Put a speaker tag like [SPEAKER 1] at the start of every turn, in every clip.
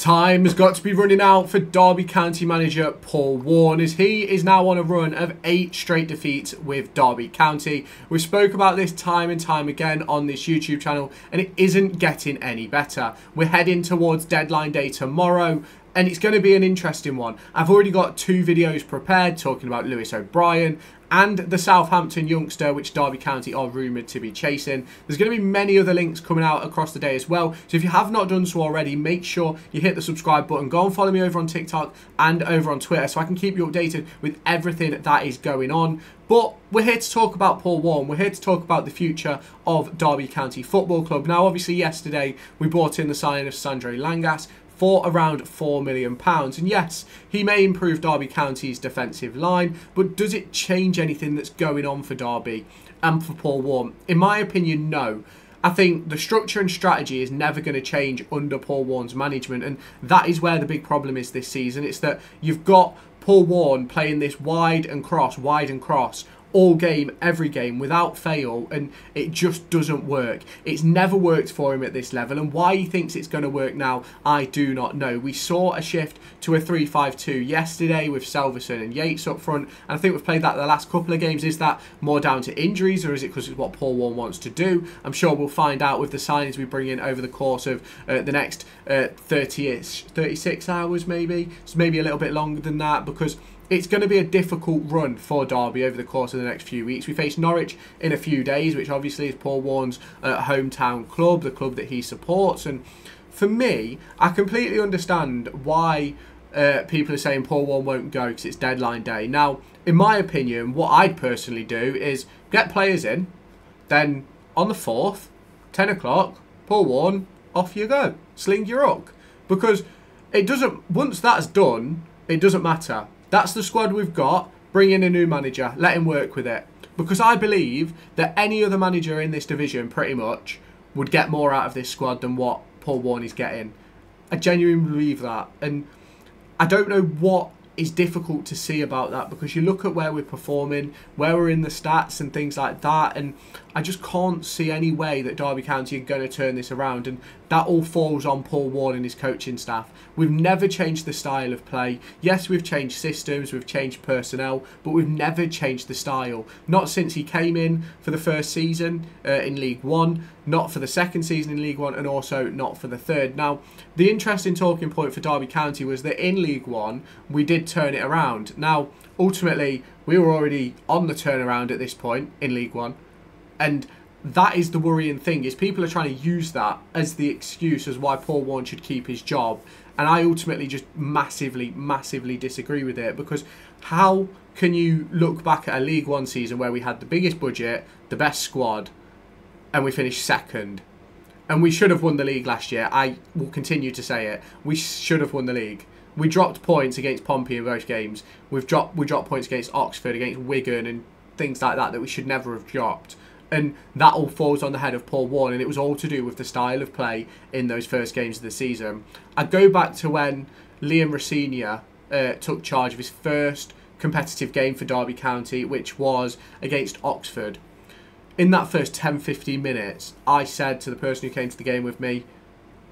[SPEAKER 1] Time has got to be running out for Derby County manager Paul Warne, as he is now on a run of 8 straight defeats with Derby County. We spoke about this time and time again on this YouTube channel, and it isn't getting any better. We're heading towards deadline day tomorrow, and it's going to be an interesting one. I've already got 2 videos prepared talking about Lewis O'Brien and the Southampton youngster, which Derby County are rumoured to be chasing. There's going to be many other links coming out across the day as well. So if you have not done so already, make sure you hit the subscribe button. Go and follow me over on TikTok and over on Twitter so I can keep you updated with everything that is going on. But we're here to talk about Paul Warne. We're here to talk about the future of Derby County Football Club. Now, obviously, yesterday we brought in the signing of Sandro Langas for around £4 million. And yes, he may improve Derby County's defensive line, but does it change anything that's going on for Derby and for Paul Warne? In my opinion, no. I think the structure and strategy is never going to change under Paul Warne's management, and that is where the big problem is this season. It's that you've got Paul Warne playing this wide and cross, all game, every game, without fail, and it just doesn't work. It's never worked for him at this level, and why he thinks it's going to work now, I do not know. We saw a shift to a 3-5-2 yesterday with Selverson and Yates up front, and I think we've played that the last couple of games. Is that more down to injuries, or is it because it's what Paul Warne wants to do? I'm sure we'll find out with the signings we bring in over the course of the next 36 hours, maybe. So maybe a little bit longer than that, because it's going to be a difficult run for Derby over the course of the next few weeks. We face Norwich in a few days, which obviously is Paul Warne's hometown club, the club that he supports. And for me, I completely understand why people are saying Paul Warne won't go because it's deadline day. Now, in my opinion, what I'd personally do is get players in, then on the 4th, 10 o'clock, Paul Warne, off you go. Sling your hook. Because it doesn't, once that's done, it doesn't matter. That's the squad we've got. Bring in a new manager. Let him work with it. Because I believe that any other manager in this division, pretty much, would get more out of this squad than what Paul Warne is getting. I genuinely believe that. And I don't know what is difficult to see about that, because you look at where we're performing, where we're in the stats and things like that, and I just can't see any way that Derby County are going to turn this around, and that all falls on Paul Warne and his coaching staff. We've never changed the style of play. Yes, we've changed systems, we've changed personnel, but we've never changed the style. Not since he came in for the first season in League One, not for the second season in League One, and also not for the third. Now, the interesting talking point for Derby County was that in League One, we did turn it around. Now, ultimately, we were already on the turnaround at this point in League One, and that is the worrying thing, is people are trying to use that as the excuse as why Paul Warne should keep his job. And I ultimately just massively disagree with it, because how can you look back at a League One season where we had the biggest budget, the best squad, and we finished second? And we should have won the league last year. I will continue to say it. We should have won the league. We dropped points against Pompey in both games. We dropped points against Oxford, against Wigan, and things like that we should never have dropped. And that all falls on the head of Paul Warne, and it was all to do with the style of play in those first games of the season. I go back to when Liam Rosenior took charge of his first competitive game for Derby County, which was against Oxford. In that first 10-15 minutes, I said to the person who came to the game with me,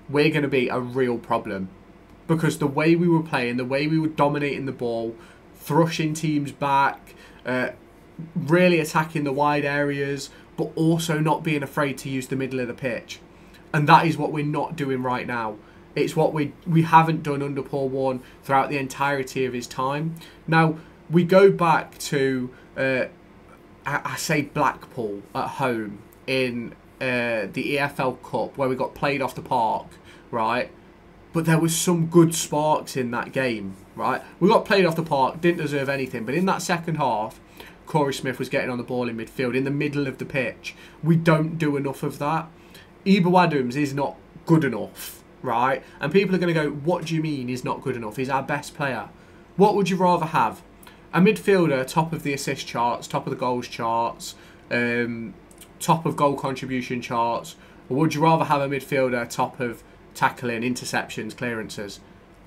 [SPEAKER 1] we're going to be a real problem. Because the way we were playing, the way we were dominating the ball, thrashing teams back, really attacking the wide areas, but also not being afraid to use the middle of the pitch. And that is what we're not doing right now. It's what we haven't done under Paul Warne throughout the entirety of his time. Now, we go back to, I say Blackpool at home in the EFL Cup, where we got played off the park, right? But there was some good sparks in that game, right? We got played off the park, didn't deserve anything. But in that second half, Corey Smith was getting on the ball in midfield, in the middle of the pitch. We don't do enough of that. Ebo Adams is not good enough, right? And people are going to go, what do you mean he's not good enough? He's our best player. What would you rather have? A midfielder top of the assist charts, top of the goals charts, top of goal contribution charts? Or would you rather have a midfielder top of tackling, interceptions, clearances?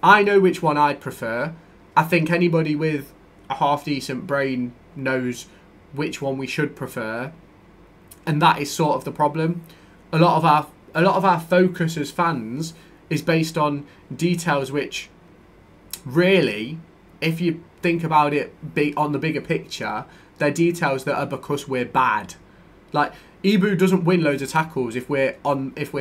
[SPEAKER 1] I know which one I'd prefer. I think anybody with a half-decent brain knows which one we should prefer, and that is sort of the problem. A lot of our focus as fans is based on details which really, if you think about it on the bigger picture, they're details that are because we're bad. Like, Ibu doesn't win loads of tackles if we're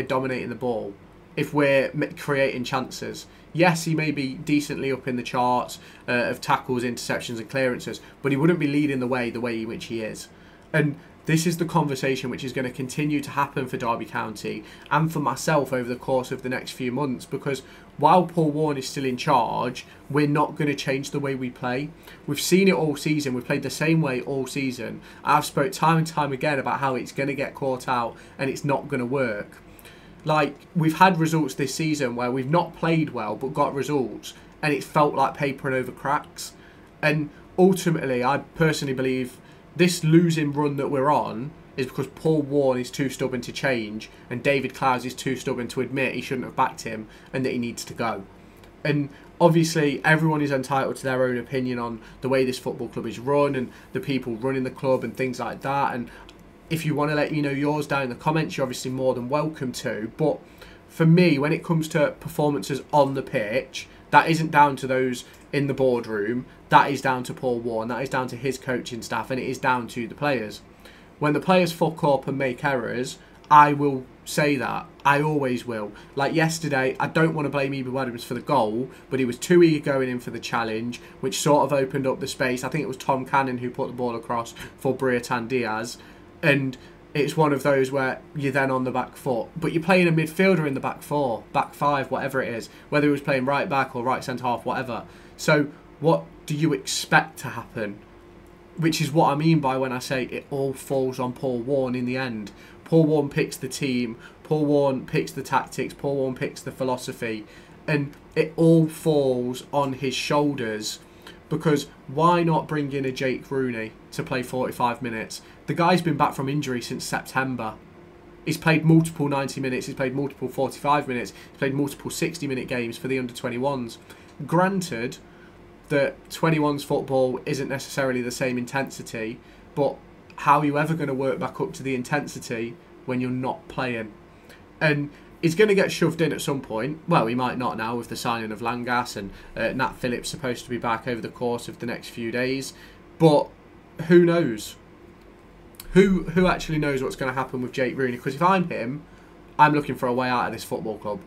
[SPEAKER 1] dominating the ball, if we're creating chances. Yes, he may be decently up in the charts of tackles, interceptions and clearances, but he wouldn't be leading the way in which he is. And this is the conversation which is going to continue to happen for Derby County and for myself over the course of the next few months, because while Paul Warne is still in charge, we're not going to change the way we play. We've seen it all season. We've played the same way all season. I've spoke time and time again about how it's going to get caught out and it's not going to work. Like, we've had results this season where we've not played well but got results and it's felt like papering over cracks. And ultimately, I personally believe this losing run that we're on is because Paul Warne is too stubborn to change and David Clowes is too stubborn to admit he shouldn't have backed him and that he needs to go. And obviously everyone is entitled to their own opinion on the way this football club is run and the people running the club and things like that. And if you want to let me know yours down in the comments, you're obviously more than welcome to. But for me, when it comes to performances on the pitch, that isn't down to those in the boardroom. That is down to Paul Warne. That is down to his coaching staff, and it is down to the players. When the players fuck up and make errors, I will say that. I always will. Like yesterday, I don't want to blame Ibu Adams for the goal, but he was too eager going in for the challenge, which sort of opened up the space. I think it was Tom Cannon who put the ball across for Brereton Diaz, and it's one of those where you're then on the back foot, but you're playing a midfielder in the back four, back five, whatever it is, whether he was playing right back or right centre half, whatever. So what do you expect to happen? Which is what I mean by when I say it all falls on Paul Warne in the end. Paul Warne picks the team, Paul Warne picks the tactics, Paul Warne picks the philosophy, and it all falls on his shoulders. Because why not bring in a Jake Rooney to play 45 minutes? The guy's been back from injury since September. He's played multiple 90 minutes, he's played multiple 45 minutes, he's played multiple 60-minute games for the under-21s. Granted that 21s football isn't necessarily the same intensity, but how are you ever going to work back up to the intensity when you're not playing? And he's going to get shoved in at some point. Well, he might not now with the signing of Langas, and Nat Phillips supposed to be back over the course of the next few days. But who knows? Who actually knows what's going to happen with Jake Rooney? Because if I'm him, I'm looking for a way out of this football club.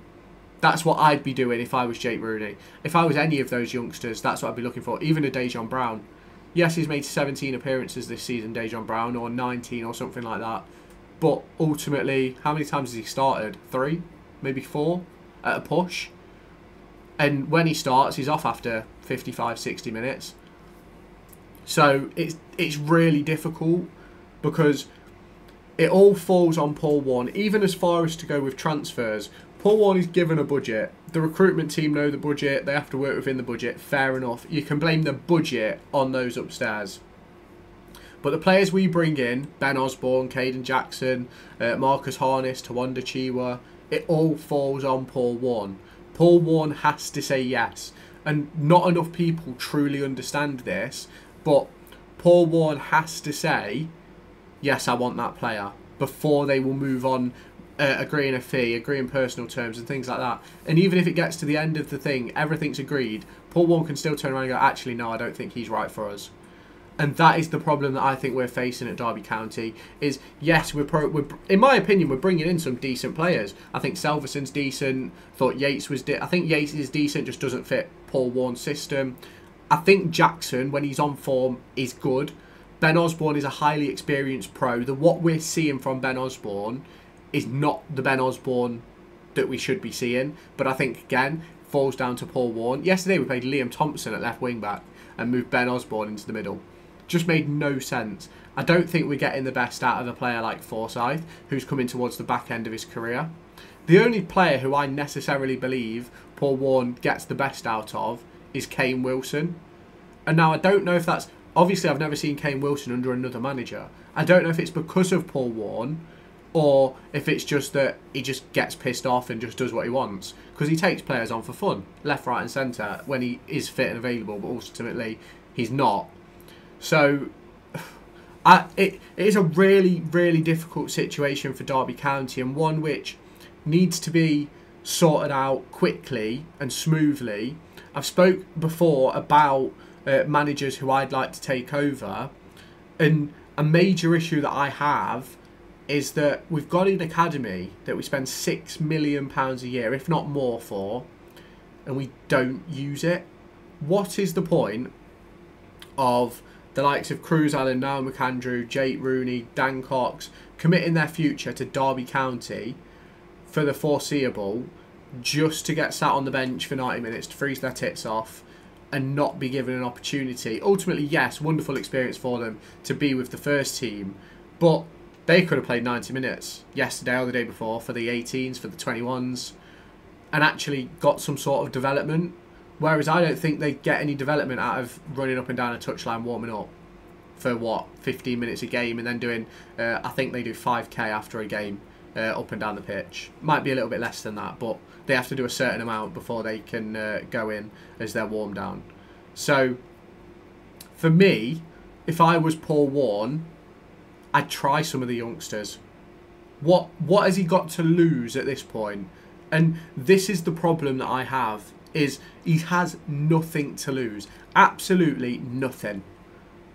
[SPEAKER 1] That's what I'd be doing if I was Jake Rooney. If I was any of those youngsters, that's what I'd be looking for. Even a Dejon Brown. Yes, he's made 17 appearances this season, Dejon Brown, or 19 or something like that. But ultimately, how many times has he started? 3? Maybe 4? At a push? And when he starts, he's off after 55, 60 minutes. So it's really difficult because it all falls on Paul Warne. Even as far as to go with transfers, Paul Warne is given a budget. The recruitment team know the budget. They have to work within the budget. Fair enough. You can blame the budget on those upstairs. But the players we bring in, Ben Osborne, Caden Jackson, Marcus Harness, Tawanda Chiwa, it all falls on Paul Warne. Paul Warne has to say yes. And not enough people truly understand this, but Paul Warne has to say, yes, I want that player, before they will move on, agreeing a fee, agreeing personal terms and things like that. And even if it gets to the end of the thing, everything's agreed, Paul Warne can still turn around and go, actually, no, I don't think he's right for us. And that is the problem that I think we're facing at Derby County. Is yes, we're in my opinion, we're bringing in some decent players. I think Selverson's decent. Thought Yates was. I think Yates is decent, just doesn't fit Paul Warne's system. I think Jackson, when he's on form, is good. Ben Osborne is a highly experienced pro. What we're seeing from Ben Osborne is not the Ben Osborne that we should be seeing. But I think again falls down to Paul Warne. Yesterday we played Liam Thompson at left wing back and moved Ben Osborne into the middle. Just made no sense. I don't think we're getting the best out of a player like Forsyth, who's coming towards the back end of his career. The only player who I necessarily believe Paul Warne gets the best out of is Kane Wilson. And now I don't know if that's... Obviously, I've never seen Kane Wilson under another manager. I don't know if it's because of Paul Warne or if it's just that he just gets pissed off and just does what he wants. Because he takes players on for fun, left, right and centre, when he is fit and available, but ultimately he's not. So, it is a really, really difficult situation for Derby County, and one which needs to be sorted out quickly and smoothly. I've spoke before about managers who I'd like to take over, and a major issue that I have is that we've got an academy that we spend £6 million a year, if not more, for, and we don't use it. What is the point of the likes of Cruz Allen, Niall McAndrew, Jake Rooney, Dan Cox committing their future to Derby County for the foreseeable just to get sat on the bench for 90 minutes to freeze their tits off and not be given an opportunity? Ultimately, yes, wonderful experience for them to be with the first team, but they could have played 90 minutes yesterday or the day before for the 18s, for the 21s, and actually got some sort of development. Whereas I don't think they get any development out of running up and down a touchline warming up for, what, 15 minutes a game, and then doing, I think they do 5k after a game up and down the pitch. Might be a little bit less than that, but they have to do a certain amount before they can go in as their warm down. So, for me, if I was Paul Warne, I'd try some of the youngsters. What has he got to lose at this point? And this is the problem that I have, is he has nothing to lose. Absolutely nothing.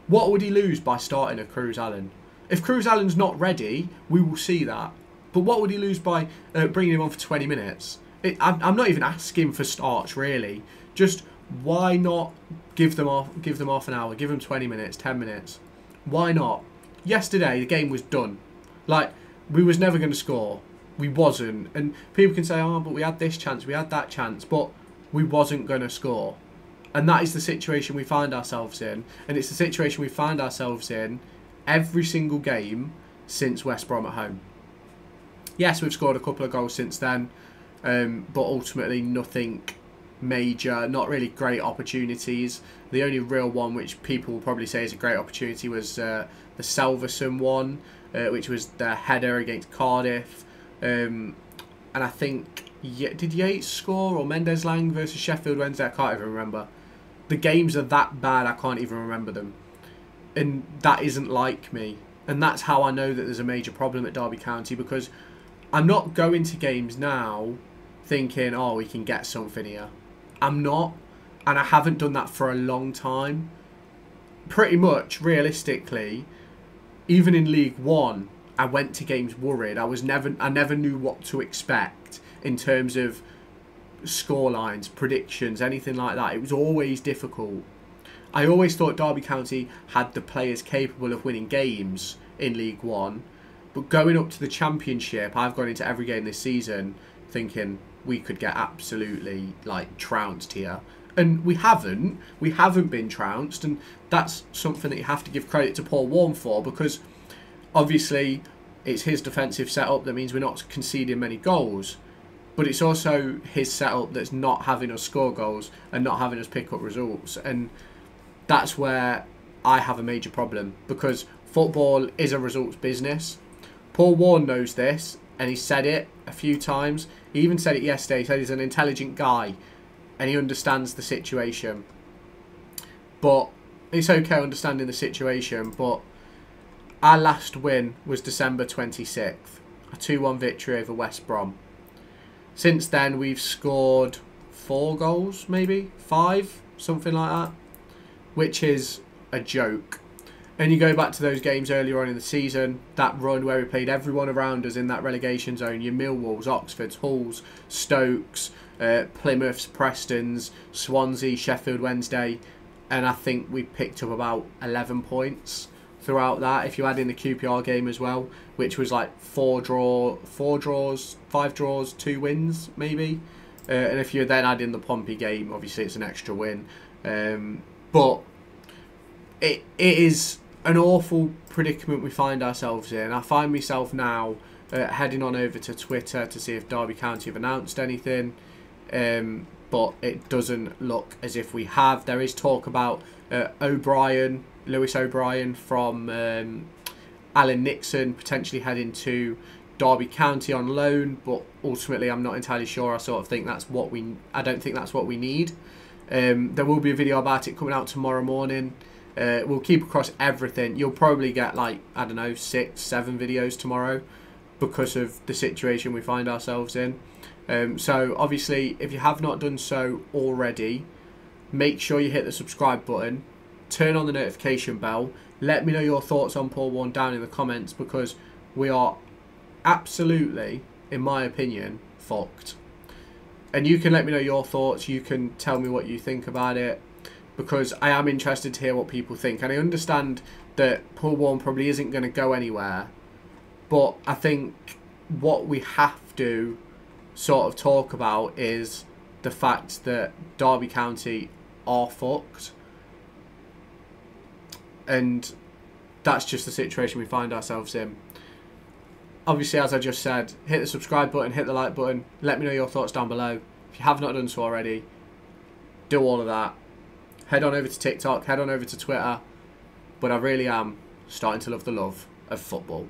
[SPEAKER 1] What would he lose by starting a Cruz Allen? If Cruz Allen's not ready, we will see that. But what would he lose by bringing him on for 20 minutes? I'm not even asking for starts, really. Just why not give them half an hour, give them 20 minutes, 10 minutes? Why not? Yesterday, the game was done. Like, we was never going to score. We wasn't. And people can say, oh, but we had this chance, we had that chance. But we wasn't going to score. And that is the situation we find ourselves in. And it's the situation we find ourselves in every single game since West Brom at home. Yes, we've scored a couple of goals since then. But ultimately nothing major, not really great opportunities. The only real one which people will probably say is a great opportunity was the Selverson one, which was the header against Cardiff. And I think, did Yates score or Mendes-Lang versus Sheffield Wednesday? I can't even remember. The games are that bad I can't even remember them. And that isn't like me. And that's how I know that there's a major problem at Derby County, because I'm not going to games now thinking, oh, we can get something here. I'm not. And I haven't done that for a long time. Pretty much, realistically, even in League One, I went to games worried. I never knew what to expect in terms of scorelines, predictions, anything like that. It was always difficult. I always thought Derby County had the players capable of winning games in League One. But going up to the Championship, I've gone into every game this season thinking we could get absolutely, like, trounced here. And we haven't. We haven't been trounced. And that's something that you have to give credit to Paul Warne for, because obviously it's his defensive setup that means we're not conceding many goals. But it's also his setup that's not having us score goals and not having us pick up results. And that's where I have a major problem, because football is a results business. Paul Warne knows this, and he said it a few times. He even said it yesterday. He said he's an intelligent guy and he understands the situation. But it's okay understanding the situation, but our last win was December 26th, a 2-1 victory over West Brom. Since then, we've scored 4 goals, maybe 5, something like that, which is a joke. And you go back to those games earlier on in the season, that run where we played everyone around us in that relegation zone, your Millwalls, Oxfords, Hulls, Stokes, Plymouths, Prestons, Swansea, Sheffield Wednesday, and I think we picked up about 11 points throughout that, if you add in the QPR game as well, which was like 5 draws, 2 wins maybe. And if you then add in the Pompey game, obviously it's an extra win. But it is an awful predicament we find ourselves in. I find myself now heading on over to Twitter to see if Derby County have announced anything. But it doesn't look as if we have. There is talk about Lewis O'Brien from Alan Nixon potentially heading to Derby County on loan, but ultimately I'm not entirely sure. I sort of think that's what I don't think that's what we need. There will be a video about it coming out tomorrow morning. We'll keep across everything. You'll probably get, like, I don't know, 6, 7 videos tomorrow because of the situation we find ourselves in. So obviously, if you have not done so already, make sure you hit the subscribe button, turn on the notification bell. Let me know your thoughts on Paul Warne down in the comments, because we are absolutely, in my opinion, fucked. And you can let me know your thoughts. You can tell me what you think about it, because I am interested to hear what people think. And I understand that Paul Warne probably isn't going to go anywhere, but I think what we have to sort of talk about is the fact that Derby County are fucked, and that's just the situation we find ourselves in. Obviously, as I just said, hit the subscribe button, hit the like button, let me know your thoughts down below. If you have not done so already, do all of that. Head on over to TikTok, head on over to Twitter, but I really am starting to love the love of football.